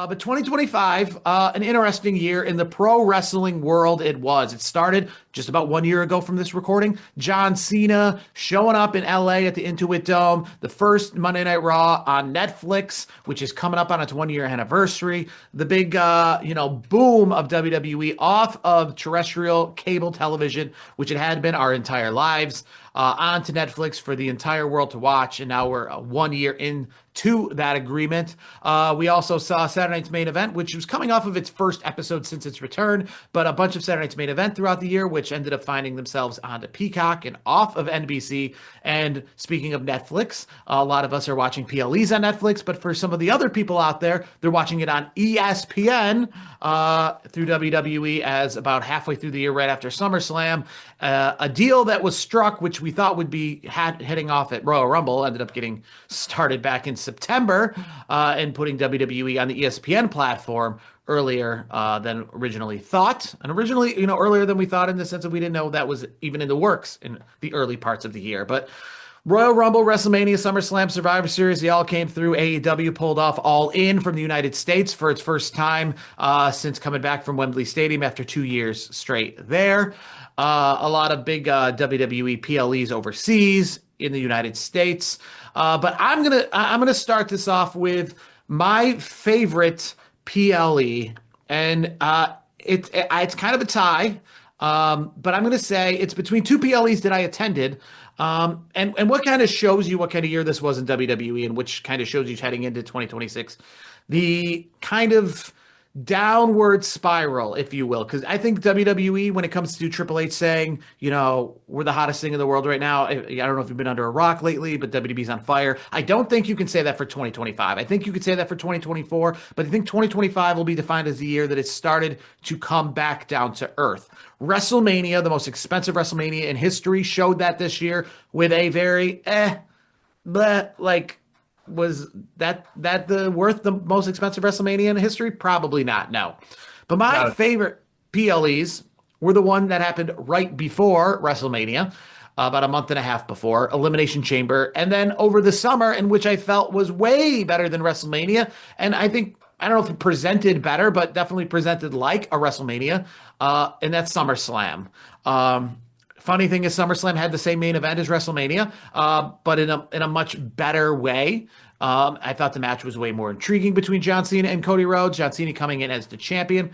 But 2025, an interesting year in the pro wrestling world it was. It started just about 1 year ago from this recording. John Cena showing up in LA at the Intuit Dome, the first Monday Night Raw on Netflix, which is coming up on its 1 year anniversary. The big, boom of WWE off of terrestrial cable television, which it had been our entire lives, onto Netflix for the entire world to watch. And now we're 1 year into that agreement. We also saw Saturday Night's Main Event, which was coming off of its first episode since its return, but a bunch of Saturday Night's Main Event throughout the year, which ended up finding themselves onto Peacock and off of NBC. And speaking of Netflix, a lot of us are watching PLEs on Netflix, but for some of the other people out there, they're watching it on ESPN through WWE as about halfway through the year, right after SummerSlam. A deal that was struck, which we thought would be heading off at Royal Rumble, ended up getting started back in September and putting WWE on the ESPN platform earlier than originally thought. And originally, earlier than we thought in the sense that we didn't know that was even in the works in the early parts of the year. But Royal Rumble, WrestleMania, SummerSlam, Survivor Series, they all came through. AEW pulled off All In from the United States for its first time since coming back from Wembley Stadium after 2 years straight there. A lot of big WWE PLEs overseas in the United States. But I'm gonna start this off with my favorite PLE, and it's kind of a tie. But I'm gonna say it's between two PLEs that I attended. And what kind of shows you what kind of year this was in WWE, and which kind of shows you heading into 2026, the kind of downward spiral, if you will. Because I think WWE, when it comes to Triple H saying, we're the hottest thing in the world right now. I don't know if you've been under a rock lately, but WWE's on fire. I don't think you can say that for 2025. I think you could say that for 2024, but I think 2025 will be defined as the year that it started to come back down to earth. WrestleMania, the most expensive WrestleMania in history, showed that this year with a very was that the worth the most expensive WrestleMania in history? Probably not, no. But my favorite PLEs were the one that happened right before WrestleMania, about a month and a half before, Elimination Chamber, and then over the summer, in which I felt was way better than WrestleMania. And I don't know if it presented better, but definitely presented like a WrestleMania, and that's SummerSlam. Funny thing is, SummerSlam had the same main event as WrestleMania, but in a much better way. I thought the match was way more intriguing between John Cena and Cody Rhodes. John Cena coming in as the champion.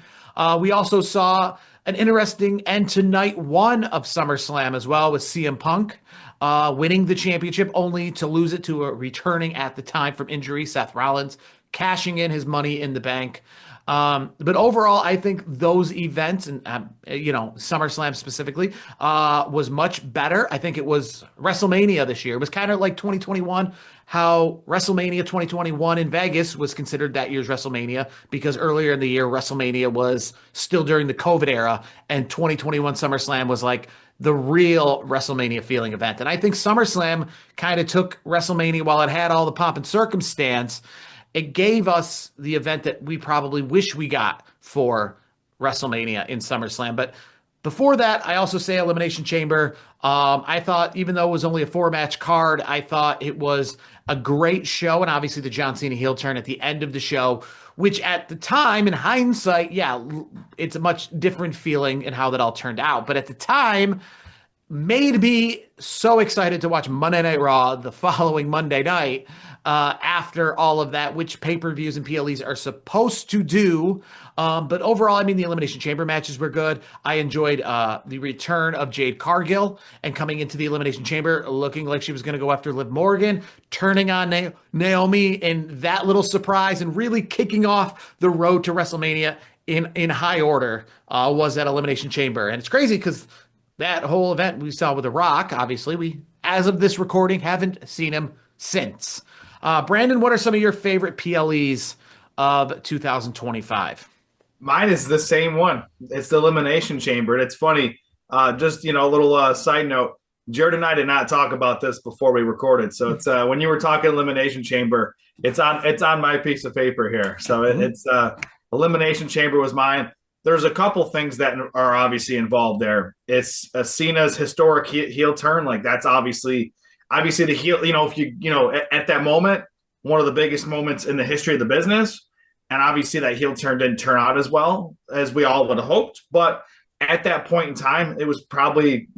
We also saw an interesting end to night one of SummerSlam as well, with CM Punk winning the championship, only to lose it to a returning at the time from injury Seth Rollins, cashing in his Money in the Bank. But overall, I think those events, and SummerSlam specifically, was much better. I think it was WrestleMania this year. It was kind of like 2021, how WrestleMania 2021 in Vegas was considered that year's WrestleMania, because earlier in the year, WrestleMania was still during the COVID era, and 2021 SummerSlam was like the real WrestleMania feeling event. And I think SummerSlam kind of took WrestleMania, while it had all the pomp and circumstance, it gave us the event that we probably wish we got for WrestleMania in SummerSlam. But before that, I also say Elimination Chamber. I thought, even though it was only a 4-match card, I thought it was a great show. And obviously the John Cena heel turn at the end of the show, which at the time, in hindsight, it's a much different feeling in how that all turned out. But at the time, made me so excited to watch Monday Night Raw the following Monday night, after all of that, which pay-per-views and PLEs are supposed to do. But overall, the Elimination Chamber matches were good. I enjoyed the return of Jade Cargill, and coming into the Elimination Chamber looking like she was going to go after Liv Morgan, turning on Naomi in that little surprise, and really kicking off the road to WrestleMania in high order was that Elimination Chamber. And it's crazy because that whole event we saw with The Rock, obviously, we, as of this recording, haven't seen him since. Brandon, what are some of your favorite PLEs of 2025? Mine is the same one. It's the Elimination Chamber. And it's funny, a little side note. Jared and I did not talk about this before we recorded. So it's when you were talking Elimination Chamber, it's on my piece of paper here. So it's Elimination Chamber was mine. There's a couple things that are obviously involved there. It's Cena's historic heel turn. Like, that's obviously the heel, if at that moment, one of the biggest moments in the history of the business. and obviously that heel turn didn't turn out as well as we all would have hoped. But at that point in time, it was probably,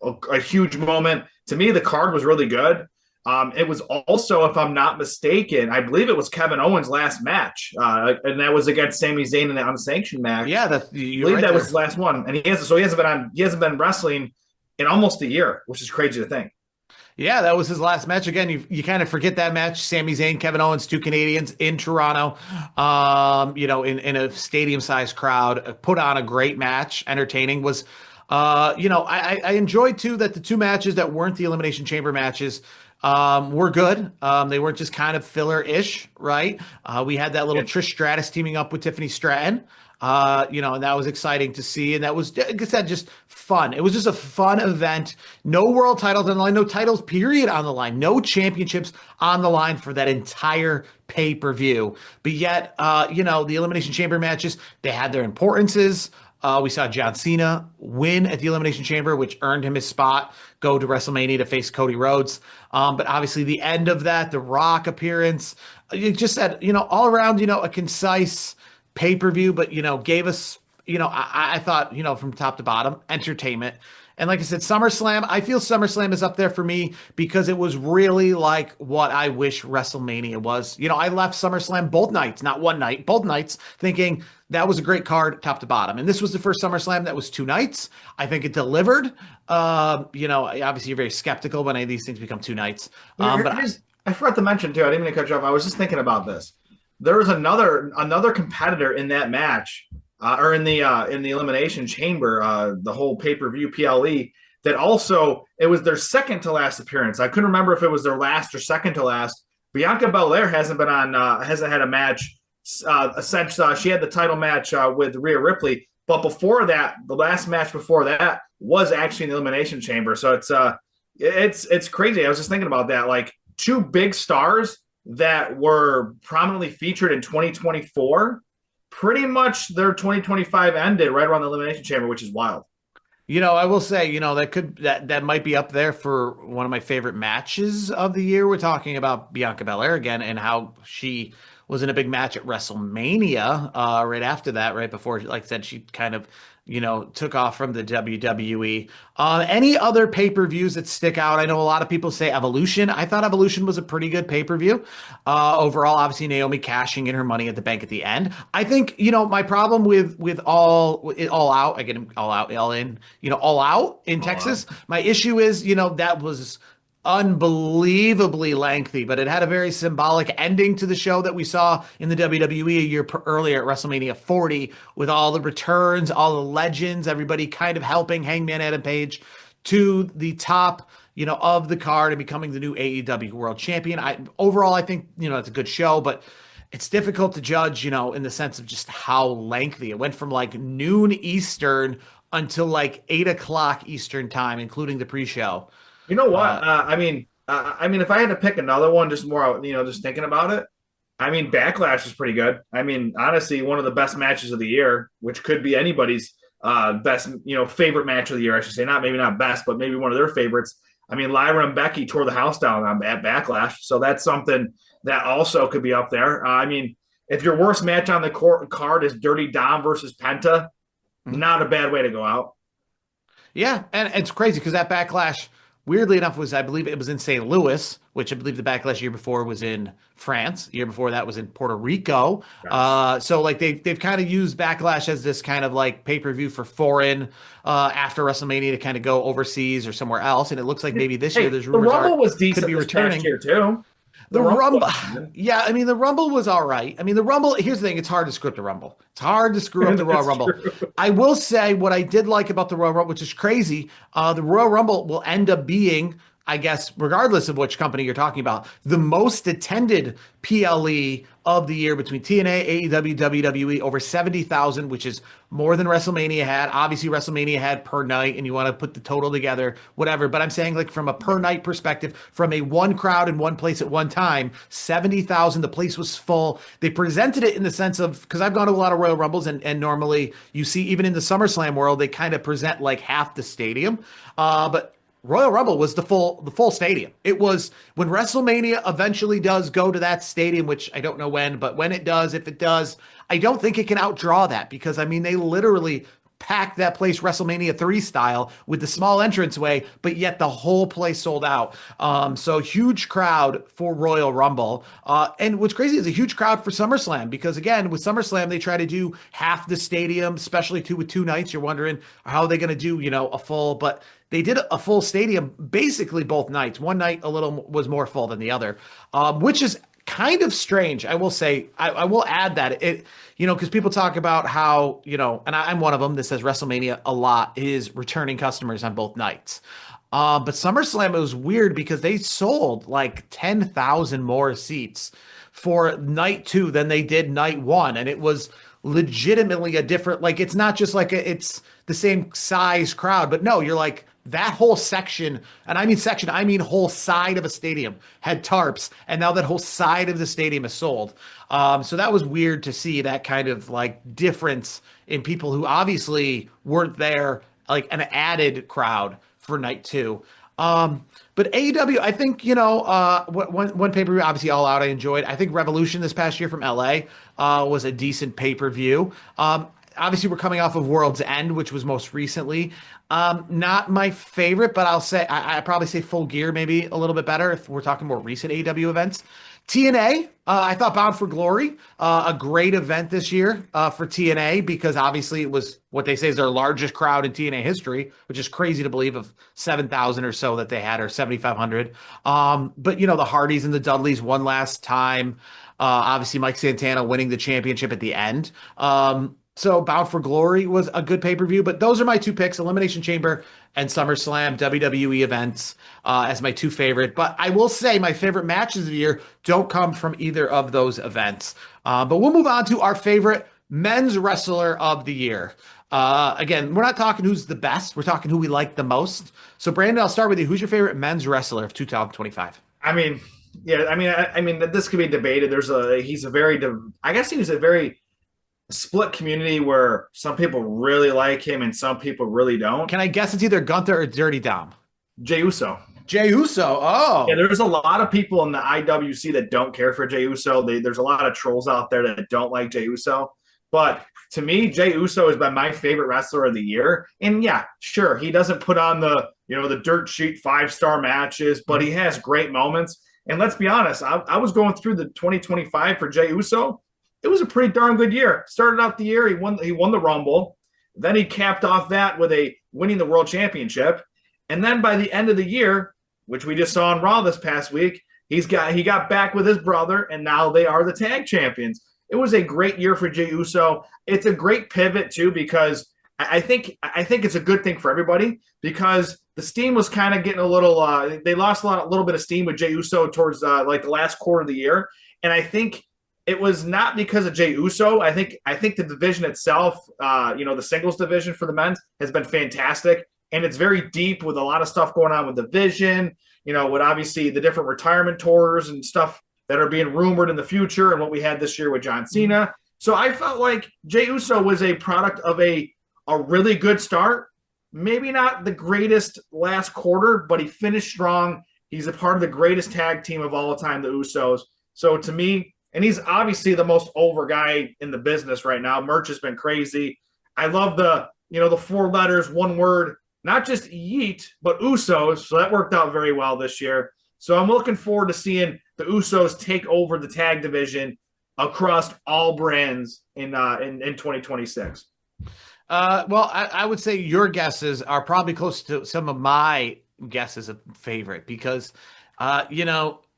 a huge moment. To me, the card was really good. It was also, if I'm not mistaken, I believe it was Kevin Owens' last match, and that was against Sami Zayn in the unsanctioned match. Yeah, I believe that was his last one, and he hasn't been wrestling in almost a year, which is crazy to think. Yeah, that was his last match. Again, you kind of forget that match. Sami Zayn, Kevin Owens, two Canadians in Toronto, in a stadium-sized crowd, put on a great match, entertaining. I enjoyed, too, that the two matches that weren't the Elimination Chamber matches were good. They weren't just kind of filler-ish, right? We had that little Trish Stratus teaming up with Tiffany Stratton. And that was exciting to see. And that was, like I said, just fun. It was just a fun event. No world titles on the line, no titles, period, on the line, no championships on the line for that entire pay-per-view. But yet, the Elimination Chamber matches, they had their importances. We saw John Cena win at the Elimination Chamber, which earned him his spot, go to WrestleMania to face Cody Rhodes. But obviously the end of that, the Rock appearance, it just said, all around, a concise pay-per-view, but gave us, I thought, from top to bottom, entertainment. And like I said, SummerSlam, I feel SummerSlam is up there for me because it was really like what I wish WrestleMania was. I left SummerSlam both nights, not one night, both nights, thinking that was a great card top to bottom. And this was the first SummerSlam that was 2 nights. I think it delivered. Obviously you're very skeptical when any of these things become 2 nights. I forgot to mention too, I didn't mean to cut you off. I was just thinking about this. There was another competitor in that match, or in the Elimination Chamber, the whole pay-per-view PLE, that also, it was their second to last appearance. I couldn't remember if it was their last or second to last. Bianca Belair hasn't had a match since she had the title match with Rhea Ripley. But before that, the last match before that was actually in the Elimination Chamber. So it's crazy. I was just thinking about that. Like, 2 big stars that were prominently featured in 2024, pretty much their 2025 ended right around the Elimination Chamber, which is wild. I will say, that might be up there for one of my favorite matches of the year. We're talking about Bianca Belair again and how she was in a big match at WrestleMania right after that, right before, like I said, she kind of, took off from the WWE. Any other pay-per-views that stick out? I know a lot of people say Evolution. I thought Evolution was a pretty good pay-per-view. Overall, obviously, Naomi cashing in her Money at the Bank at the end. I think, my problem with all out, I get all out, all out in Texas. My issue is, that was unbelievably lengthy, but it had a very symbolic ending to the show that we saw in the WWE a year earlier at WrestleMania 40, with all the returns, all the legends, everybody kind of helping Hangman Adam Page to the top, of the card and becoming the new AEW World Champion. Overall, I think, it's a good show, but it's difficult to judge, in the sense of just how lengthy. It went from like noon Eastern until like 8 o'clock Eastern time, including the pre-show. You know what? If I had to pick another one, just more, just thinking about it, Backlash is pretty good. Honestly, one of the best matches of the year, which could be anybody's best, favorite match of the year, I should say. Maybe not best, but maybe one of their favorites. Lyra and Becky tore the house down at Backlash, so that's something that also could be up there. If your worst match on the card is Dirty Dom versus Penta, not a bad way to go out. Yeah, and it's crazy because that Backlash, weirdly enough, I believe it was in St. Louis, which I believe the Backlash year before was in France. The year before that was in Puerto Rico. Nice. So like they've kind of used Backlash as this kind of like pay-per-view for foreign after WrestleMania to kind of go overseas or somewhere else. And it looks like maybe this year there's rumors the Rumble was decent could be returning here too. The Rumble, yeah, the Rumble was all right. The Rumble, here's the thing, it's hard to screw up the Rumble. It's hard to screw up the Royal Rumble. True. I will say what I did like about the Royal Rumble, which is crazy, the Royal Rumble will end up being, I guess, regardless of which company you're talking about, the most attended PLE of the year between TNA, AEW, WWE, over 70,000, which is more than WrestleMania had. Obviously, WrestleMania had per night, and you want to put the total together, whatever. But I'm saying, like, from a per night perspective, from a one crowd in one place at one time, 70,000, the place was full. They presented it in the sense of, because I've gone to a lot of Royal Rumbles, and normally you see, even in the SummerSlam world, they kind of present like half the stadium. But Royal Rumble was the full stadium. It was when WrestleMania eventually does go to that stadium, which I don't know when, but when it does, if it does, I don't think it can outdraw that because I mean they literally packed that place WrestleMania 3 style with the small entranceway, but yet the whole place sold out. So huge crowd for Royal Rumble. And what's crazy is a huge crowd for SummerSlam because again, with SummerSlam, they try to do half the stadium, especially with 2 nights. You're wondering how are they going to do, a full, but they did a full stadium basically both nights. One night a little was more full than the other, which is kind of strange. I will say, I will add that because people talk about how, and I'm one of them that says WrestleMania a lot is returning customers on both nights. But SummerSlam, it was weird because they sold like 10,000 more seats for night two than they did night one. And it was legitimately a different, like, it's not just like it's the same size crowd, but no, you're like, that whole section, and I mean section, I mean whole side of a stadium had tarps, and now that whole side of the stadium is sold. So that was weird to see that kind of like difference in people who obviously weren't there, like an added crowd for night two. But AEW, I think, one pay-per-view, obviously All Out I enjoyed. I think Revolution this past year from LA was a decent pay-per-view. Obviously, we're coming off of World's End, which was most recently. Not my favorite, but I probably say Full Gear maybe a little bit better if we're talking more recent AEW events. TNA, I thought Bound for Glory, a great event this year for TNA because obviously it was what they say is their largest crowd in TNA history, which is crazy to believe of 7,000 or so that they had or 7,500. But the Hardys and the Dudleys one last time. Obviously Mike Santana winning the championship at the end. So Bound for Glory was a good pay-per-view, but those are my two picks, Elimination Chamber and SummerSlam WWE events as my two favorite. But I will say my favorite matches of the year don't come from either of those events. But we'll move on to our favorite men's wrestler of the year. Again, we're not talking who's the best. We're talking who we like the most. So Brandon, I'll start with you. Who's your favorite men's wrestler of 2025? I mean, yeah, I mean that this could be debated. He's a very split community where some people really like him and some people really don't. Can I guess it's either Gunther or Dirty Dom? Jey Uso. Jey Uso. Oh. Yeah, there's a lot of people in the IWC that don't care for Jey Uso. There's a lot of trolls out there that don't like Jey Uso. But to me, Jey Uso has been my favorite wrestler of the year. And yeah, sure, he doesn't put on the dirt sheet 5-star matches, but he has great moments. And let's be honest, I was going through the 2025 for Jey Uso. It was a pretty darn good year. Started out the year, he won the Rumble. Then he capped off that with winning the World Championship. And then by the end of the year, which we just saw on Raw this past week, he got back with his brother, and now they are the tag champions. It was a great year for Jey Uso. It's a great pivot too because I think it's a good thing for everybody because the steam was kind of getting a little. They lost a little bit of steam with Jey Uso towards like the last quarter of the year, and I think it was not because of Jey Uso. I think the division itself, the singles division for the men's has been fantastic, and it's very deep with a lot of stuff going on with the division. With obviously the different retirement tours and stuff that are being rumored in the future, and what we had this year with John Cena. So I felt like Jey Uso was a product of a really good start. Maybe not the greatest last quarter, but he finished strong. He's a part of the greatest tag team of all time, the Usos. So to me, and he's obviously the most over guy in the business right now. Merch has been crazy. I love the 4 letters, 1 word, not just Yeet, but Usos. So that worked out very well this year. So I'm looking forward to seeing the Usos take over the tag division across all brands in 2026. Well, I would say your guesses are probably close to some of my guesses of favorite because,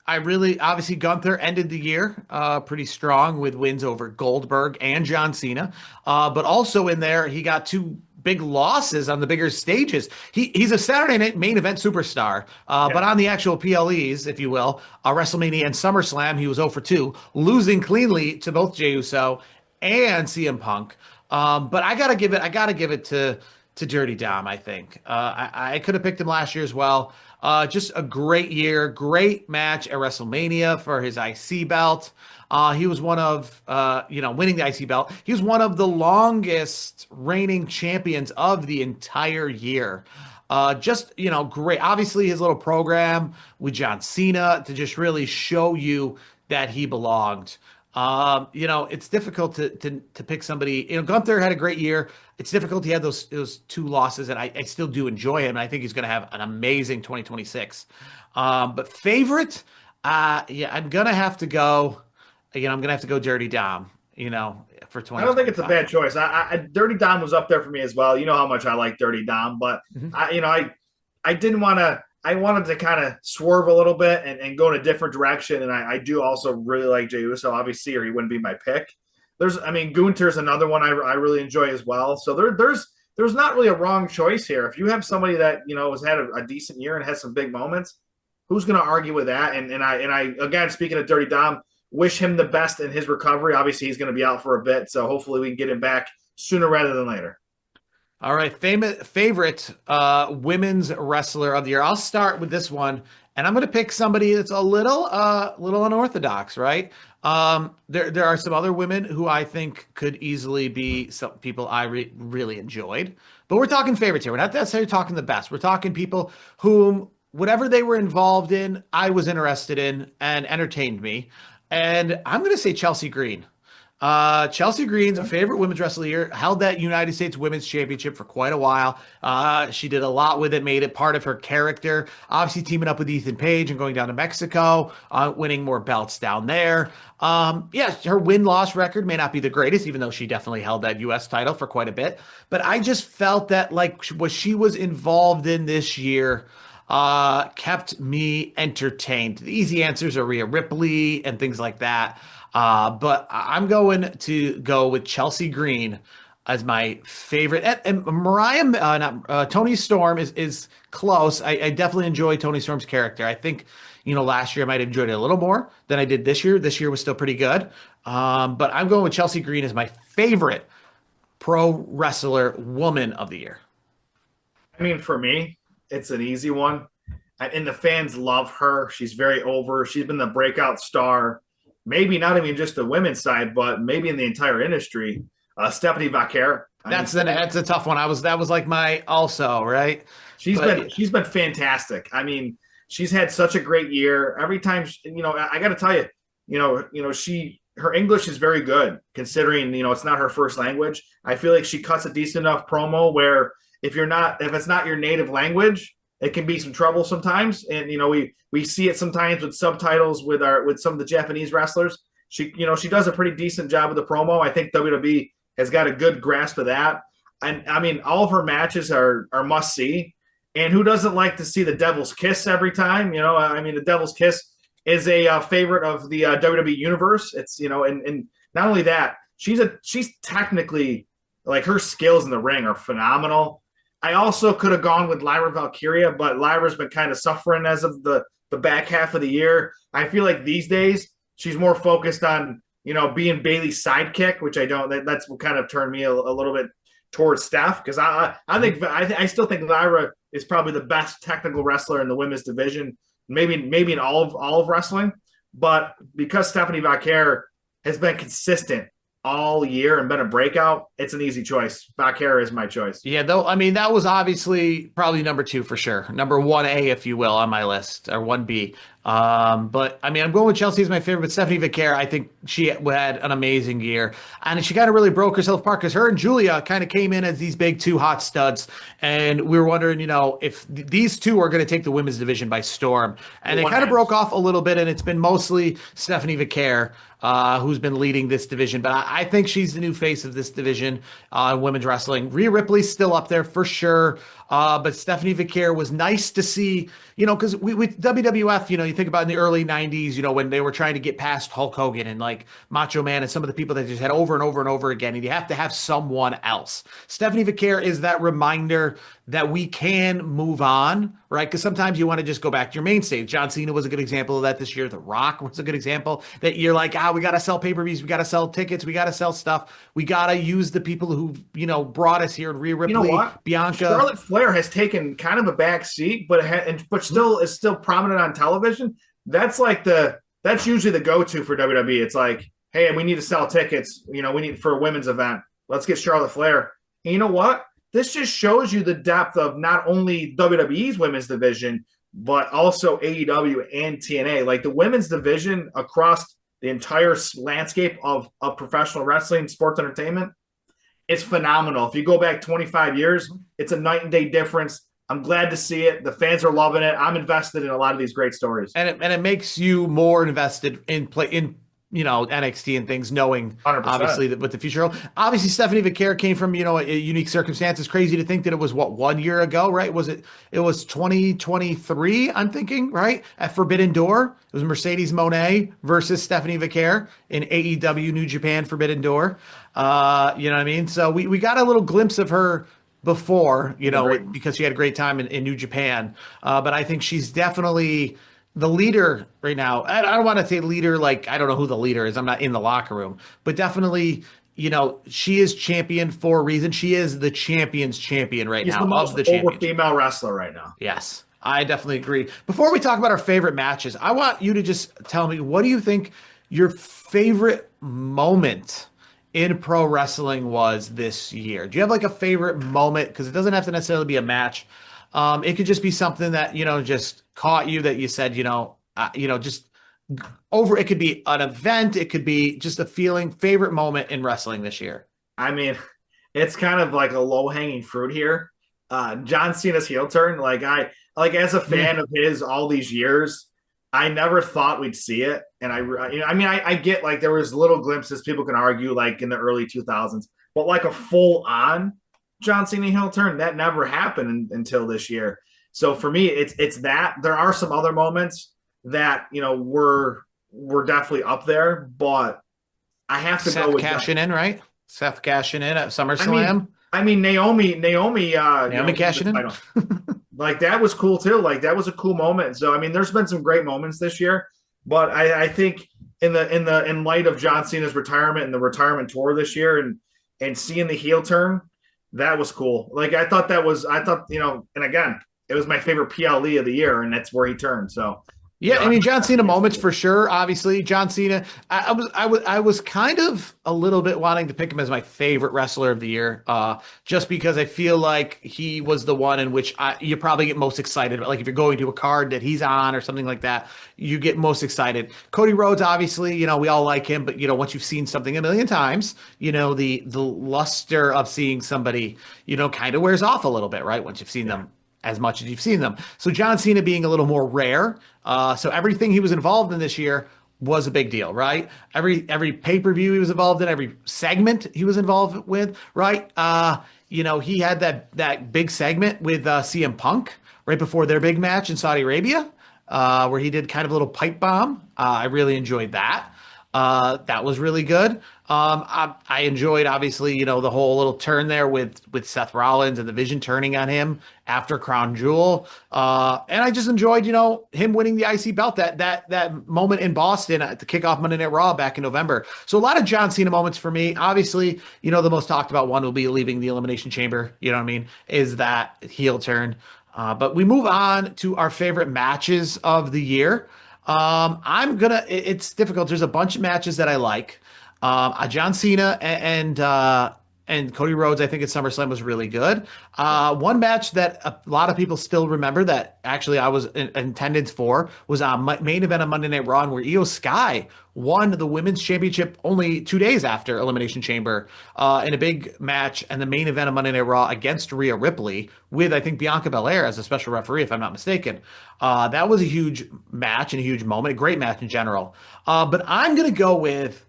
I really obviously Gunther ended the year pretty strong with wins over Goldberg and John Cena, but also in there he got 2 big losses on the bigger stages. He's a Saturday Night Main Event superstar, but on the actual PLEs, if you will, WrestleMania and SummerSlam, he was 0 for 2, losing cleanly to both Jey Uso and CM Punk. But I gotta give it to Dirty Dom. I think I could have picked him last year as well. Just a great year, great match at WrestleMania for his IC belt. He was one of, winning the IC belt. He was one of the longest reigning champions of the entire year. Just, great. Obviously, his little program with John Cena to just really show you that he belonged. It's difficult to pick somebody. Gunther had a great year. It's difficult. He had those two losses, and I still do enjoy him. And I think he's going to have an amazing 2026. But favorite, yeah, I'm gonna have to go. I'm gonna have to go Dirty Dom. For I don't think it's a 2025. bad choice. Dirty Dom was up there for me as well. You know how much I like Dirty Dom, but Mhm. I didn't want to. I wanted to kind of swerve a little bit and go in a different direction. And I do also really like Jey Uso, obviously, or he wouldn't be my pick. Gunter's another one I really enjoy as well. So there's not really a wrong choice here. If you have somebody that has had a decent year and has some big moments, who's going to argue with that? And I again, speaking of Dirty Dom, wish him the best in his recovery. Obviously, he's going to be out for a bit, so hopefully we can get him back sooner rather than later. All right, favorite women's wrestler of the year. I'll start with this one, and I'm going to pick somebody that's a little unorthodox, right? There are some other women who I think could easily be some people I really enjoyed, but we're talking favorites here. We're not necessarily talking the best. We're talking people whom whatever they were involved in, I was interested in and entertained me. And I'm going to say Chelsea Green. Chelsea Green's a favorite women's wrestler here, held that United States Women's Championship for quite a while. She did a lot with it, made it part of her character. Obviously, teaming up with Ethan Page and going down to Mexico, winning more belts down there. Yeah, her win-loss record may not be the greatest, even though she definitely held that U.S. title for quite a bit. But I just felt that like what she was involved in this year kept me entertained. The easy answers are Rhea Ripley and things like that. But I'm going to go with Chelsea Green as my favorite. And Mariah, not Tony Storm is close. I definitely enjoy Tony Storm's character. I think, last year I might have enjoyed it a little more than I did this year. This year was still pretty good. But I'm going with Chelsea Green as my favorite pro wrestler woman of the year. I mean, for me, it's an easy one. And the fans love her. She's very over. She's been the breakout star, maybe not even just the women's side, but maybe in the entire industry. Stephanie Vaquer. That's a tough one. That was like my also, right? She's been fantastic. I mean, she's had such a great year. Every time, I got to tell you, her English is very good considering it's not her first language. I feel like she cuts a decent enough promo where if it's not your native language, it can be some trouble sometimes. And we see it sometimes with subtitles with some of the Japanese wrestlers. She does a pretty decent job with the promo. I think WWE has got a good grasp of that. And I mean, all of her matches are must see. And who doesn't like to see the Devil's Kiss every time? I mean, the Devil's Kiss is a favorite of the WWE universe. It's and not only that, she's technically, like, her skills in the ring are phenomenal. I also could have gone with Lyra Valkyria, but Lyra's been kind of suffering as of the back half of the year. I feel like these days she's more focused on being Bayley's sidekick, which I don't. That's what kind of turned me a little bit towards Steph, because I still think Lyra is probably the best technical wrestler in the women's division, maybe in all of wrestling. But because Stephanie Vaquer has been consistent all year and been a breakout, it's an easy choice. Vaquer is my choice. Yeah, though, I mean, that was obviously probably number two for sure. Number 1A, if you will, on my list, or 1B. But I mean, I'm going with Chelsea as my favorite, but Stephanie Vaquer, I think she had an amazing year. And she kind of really broke herself apart because her and Julia kind of came in as these big two hot studs. And we were wondering, if these two are going to take the women's division by storm. And it kind of broke off a little bit, and it's been mostly Stephanie Vaquer who's been leading this division. But I think she's the new face of this division in women's wrestling. Rhea Ripley's still up there for sure. But Stephanie Vaquer was nice to see, because with WWF, you think about in the early 90s, when they were trying to get past Hulk Hogan and like Macho Man and some of the people that just had over and over and over again, and you have to have someone else. Stephanie Vaquer is that reminder that we can move on, right? Because sometimes you want to just go back to your mainstay. John Cena was a good example of that this year. The Rock was a good example that you're like, we got to sell pay-per-views. We got to sell tickets. We got to sell stuff. We got to use the people who, brought us here. Rhea Ripley, Bianca. Charlotte Flair has taken kind of a back seat, but still is still prominent on television. That's usually the go-to for WWE. It's like, hey, we need to sell tickets. We need for a women's event. Let's get Charlotte Flair. And you know what? this just shows you the depth of not only WWE's women's division, but also AEW and TNA. Like the women's division across the entire landscape of professional wrestling, sports entertainment, it's phenomenal. If you go back 25 years, it's a night and day difference. I'm glad to see it. The fans are loving it. I'm invested in a lot of these great stories. And it makes you more invested in NXT and things, knowing 100%. obviously that with the future. Obviously, Stephanie Vaquer came from a unique circumstances. Crazy to think that it was 1 year ago, right? It was 2023. I'm thinking, right, at Forbidden Door. It was Mercedes Moné versus Stephanie Vaquer in AEW New Japan Forbidden Door. You know what I mean? So we got a little glimpse of her before, because she had a great time in New Japan. But I think she's definitely the leader right now. I don't want to say leader, like I don't know who the leader is. I'm not in the locker room, but definitely, she is champion for a reason. She is the champion's champion right now. The most of the over female wrestler right now. Yes, I definitely agree. Before we talk about our favorite matches, I want you to just tell me, what do you think your favorite moment in pro wrestling was this year? Do you have like a favorite moment? Because it doesn't have to necessarily be a match. It could just be something that, just caught you, that you said, just over. It could be an event. It could be just a feeling. Favorite moment in wrestling this year. I mean, it's kind of like a low hanging fruit here. John Cena's heel turn. Like as a fan of his all these years, I never thought we'd see it. And I get like there was little glimpses, people can argue, like in the early 2000s, but like a full on John Cena heel turn, that never happened until this year. So for me, it's that. There are some other moments that, were definitely up there, but I have to Seth go with cashing in, right? Seth cashing in at SummerSlam. I mean Naomi cashing in. Like that was cool too. Like that was a cool moment. So I mean, there's been some great moments this year, but I think in light of John Cena's retirement and the retirement tour this year, and seeing the heel turn, that was cool. Like I thought, and again, it was my favorite PLE of the year, and that's where he turned. So yeah, I mean, John Cena moments for sure. Obviously, John Cena. I was kind of a little bit wanting to pick him as my favorite wrestler of the year, just because I feel like he was the one in which you probably get most excited about. Like if you're going to a card that he's on or something like that, you get most excited. Cody Rhodes, obviously, we all like him, but once you've seen something a million times, the luster of seeing somebody, kind of wears off a little bit, right? Once you've seen them as much as you've seen them. So John Cena being a little more rare. So everything he was involved in this year was a big deal, right? Every pay-per-view he was involved in, every segment he was involved with, right? He had that big segment with CM Punk right before their big match in Saudi Arabia, where he did kind of a little pipe bomb. I really enjoyed that. That was really good. I enjoyed, obviously, the whole little turn there with Seth Rollins and the Vision turning on him after Crown Jewel. And I just enjoyed, him winning the IC belt, that moment in Boston at the kickoff Monday Night Raw back in November. So a lot of John Cena moments for me. Obviously, the most talked about one will be leaving the Elimination Chamber. You know what I mean? Is that heel turn. But we move on to our favorite matches of the year. It's difficult. There's a bunch of matches that I like. John Cena and Cody Rhodes, I think at SummerSlam was really good. One match that a lot of people still remember that actually I was in attendance for was main event of Monday Night Raw, where Io Sky won the women's championship only 2 days after Elimination Chamber in a big match, and the main event of Monday Night Raw against Rhea Ripley with, I think, Bianca Belair as a special referee, if I'm not mistaken. That was a huge match and a huge moment, a great match in general. But I'm going to go with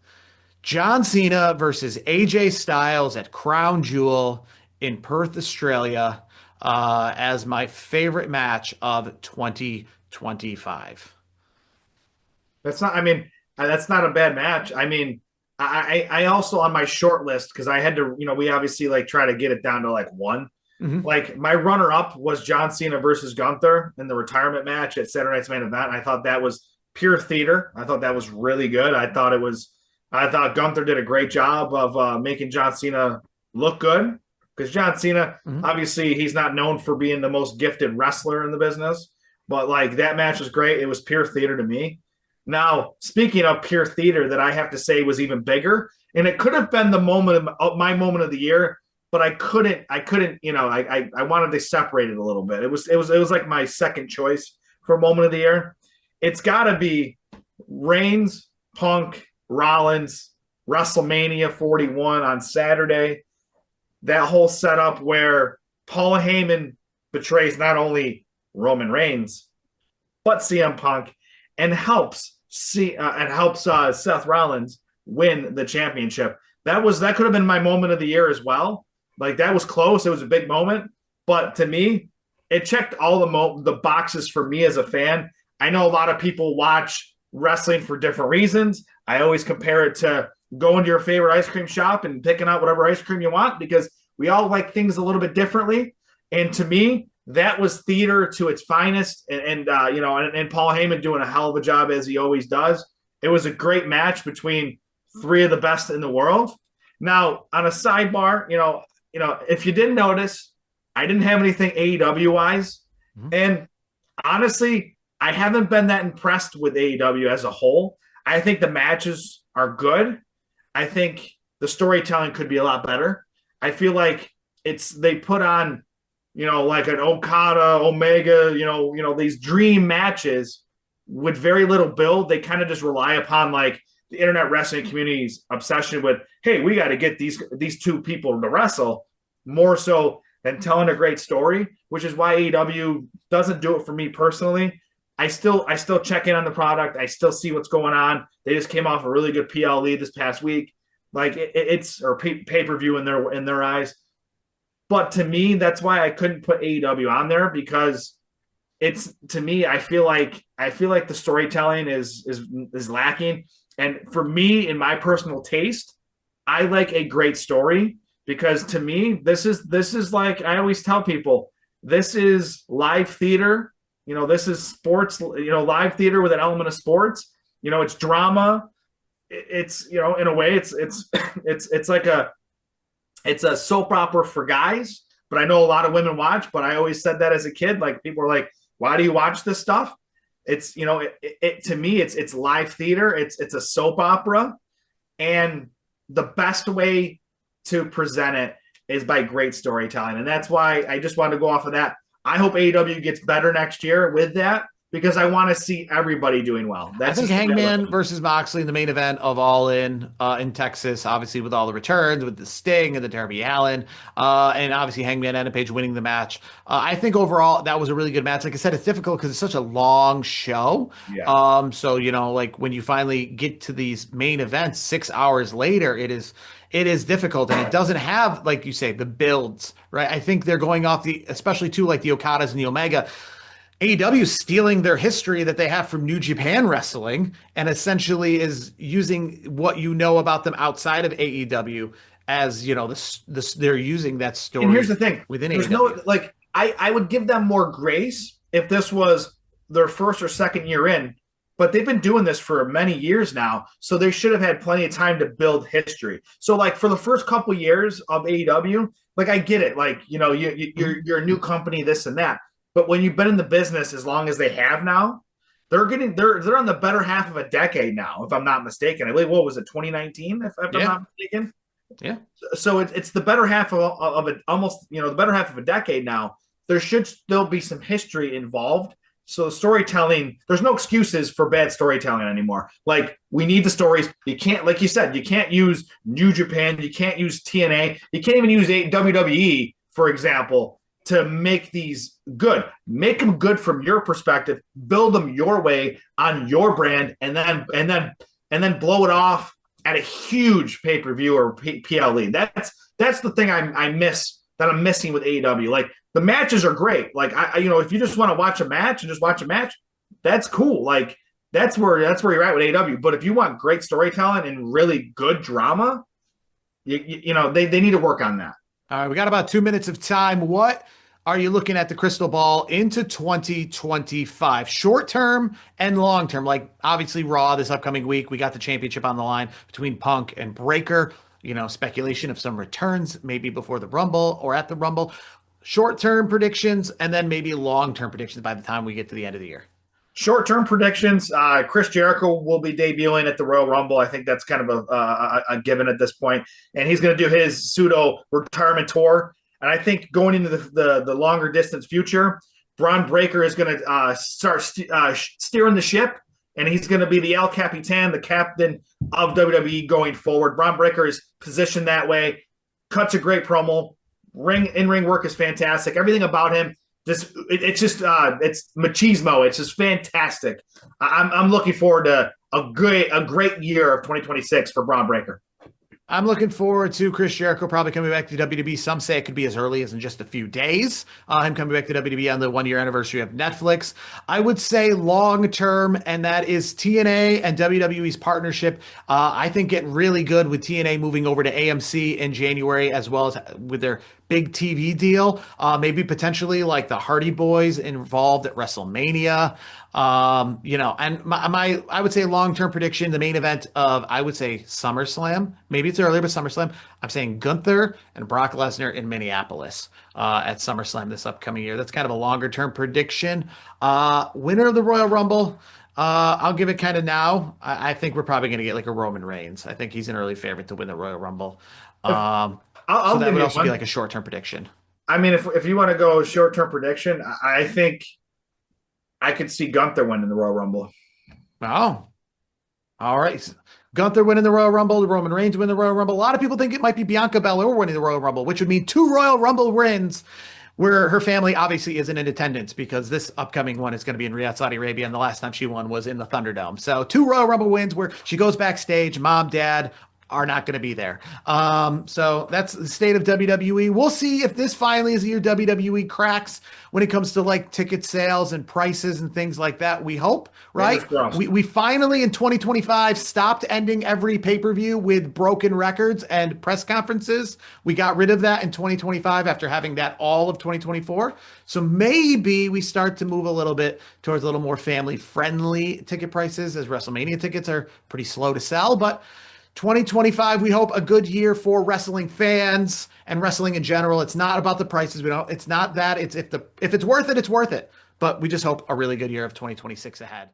John Cena versus AJ Styles at Crown Jewel in Perth, Australia, as my favorite match of 2025. That's not a bad match. I mean, I also on my short list, because I had to, we obviously like try to get it down to like one. Mm-hmm. Like my runner up was John Cena versus Gunther in the retirement match at Saturday Night's Main Event. I thought that was pure theater. I thought that was really good. I thought Gunther did a great job of making John Cena look good, because John Cena, obviously, he's not known for being the most gifted wrestler in the business, but like that match was great. It was pure theater to me. Now, speaking of pure theater, that I have to say was even bigger, and it could have been the moment of my moment of the year, but I couldn't, I wanted to separate it a little bit. It was like my second choice for moment of the year. It's got to be Reigns, Punk, Rollins, WrestleMania 41 on Saturday. That whole setup where Paul Heyman betrays not only Roman Reigns but CM Punk and helps Seth Rollins win the championship. That could have been my moment of the year as well. Like that was close. It was a big moment, but to me, it checked all the boxes for me as a fan. I know a lot of people watch wrestling for different reasons. I always compare it to going to your favorite ice cream shop and picking out whatever ice cream you want because we all like things a little bit differently. And to me, that was theater to its finest. And Paul Heyman doing a hell of a job as he always does. It was a great match between three of the best in the world. Now, on a sidebar, if you didn't notice, I didn't have anything AEW wise. Mm-hmm. And honestly, I haven't been that impressed with AEW as a whole. I think the matches are good. I think the storytelling could be a lot better. I feel like they put on, like an Okada, Omega, these dream matches with very little build. They kind of just rely upon like the internet wrestling community's obsession with, hey, we got to get these two people to wrestle more so than telling a great story, which is why AEW doesn't do it for me personally. I still check in on the product. I still see what's going on. They just came off a really good PLE this past week, like it's pay-per-view in their eyes. But to me, that's why I couldn't put AEW on there because to me, I feel like the storytelling is lacking. And for me, in my personal taste, I like a great story because to me, this is like I always tell people, this is live theater. This is sports, live theater with an element of sports. It's drama. It's, in a way, it's like it's a soap opera for guys, but I know a lot of women watch, but I always said that as a kid, like people are like, why do you watch this stuff? It's, to me, it's live theater. It's a soap opera. And the best way to present it is by great storytelling. And that's why I just wanted to go off of that. I hope AEW gets better next year with that because I want to see everybody doing well. I think Hangman versus Moxley in the main event of All In Texas, obviously with all the returns, with the Sting and the Darby Allin, and obviously Hangman and Page winning the match. I think overall that was a really good match. Like I said, it's difficult because it's such a long show. Yeah. So like when you finally get to these main events 6 hours later, it is difficult and it doesn't have, like you say, the builds, right? I think they're going off especially too, like the Okadas and the Omega. AEW is stealing their history that they have from New Japan Wrestling and essentially is using what about them outside of AEW as, they're using that story. And here's the thing. Within There's AEW. I would give them more grace if this was their first or second year in, but they've been doing this for many years now. So they should have had plenty of time to build history. So like for the first couple years of AEW, like I get it. Like, you're a new company, this and that. But when you've been in the business as long as they have now, they're on the better half of a decade now, if I'm not mistaken. I believe, what was it, 2019, if I'm not mistaken? Yeah. So it's the better half of it, almost, the better half of a decade now. There should still be some history involved. So storytelling, there's no excuses for bad storytelling anymore. Like, we need the stories. You can't, like you said, you can't use New Japan. You can't use TNA. You can't even use WWE, for example, to make these good. Make them good from your perspective, build them your way on your brand, and then blow it off at a huge pay-per-view or PLE. That's the thing I'm missing with AEW. Like, the matches are great. Like, if you just want to watch a match and just watch a match, that's cool. Like, that's where you're at with AEW. But if you want great storytelling and really good drama, they need to work on that. All right, we got about 2 minutes of time. What are you looking at the crystal ball into 2025? Short term and long term. Like, obviously, Raw this upcoming week, we got the championship on the line between Punk and Breaker. Speculation of some returns, maybe before the Rumble or at the Rumble. Short term predictions, and then maybe long term predictions by the time we get to the end of the year. Short-term predictions: Chris Jericho will be debuting at the Royal Rumble. I think that's kind of a given at this point, and he's going to do his pseudo retirement tour. And I think going into the longer distance future, Braun Breaker is going to start steering the ship, and he's going to be the El Capitan, the captain of WWE going forward. Braun Breaker is positioned that way. Cuts a great promo. In-ring work is fantastic. Everything about him. It's machismo. It's just fantastic. I'm looking forward to a great year of 2026 for Braun Breaker. I'm looking forward to Chris Jericho probably coming back to WWE. Some say it could be as early as in just a few days. Him coming back to WWE on the 1-year anniversary of Netflix. I would say long term, and that is TNA and WWE's partnership. I think getting really good with TNA moving over to AMC in January, as well as with their big TV deal. Maybe potentially like the Hardy Boys involved at WrestleMania. And I would say long-term prediction, the main event of, I would say SummerSlam. Maybe it's earlier, but SummerSlam. I'm saying Gunther and Brock Lesnar in Minneapolis at SummerSlam this upcoming year. That's kind of a longer-term prediction. Winner of the Royal Rumble. I'll give it kind of now. I think we're probably going to get like a Roman Reigns. I think he's an early favorite to win the Royal Rumble. I'll so that give would you also one. be like a short-term prediction. I mean, if you want to go short-term prediction, I think I could see Gunther winning the Royal Rumble. Oh, all right. Gunther winning the Royal Rumble, Roman Reigns winning the Royal Rumble. A lot of people think it might be Bianca Belair winning the Royal Rumble, which would mean 2 Royal Rumble wins, where her family obviously isn't in attendance because this upcoming one is going to be in Riyadh, Saudi Arabia, and the last time she won was in the Thunderdome. So 2 Royal Rumble wins where she goes backstage, mom, dad are not going to be there. So that's the state of WWE. We'll see if this finally is the year WWE cracks when it comes to like ticket sales and prices and things like that. We hope, right? We finally in 2025 stopped ending every pay-per-view with broken records and press conferences. We got rid of that in 2025 after having that all of 2024. So maybe we start to move a little bit towards a little more family-friendly ticket prices, as WrestleMania tickets are pretty slow to sell, but 2025, we hope a good year for wrestling fans and wrestling in general. It's not about the prices. It's not that. It's if it's worth it, it's worth it. But we just hope a really good year of 2026 ahead.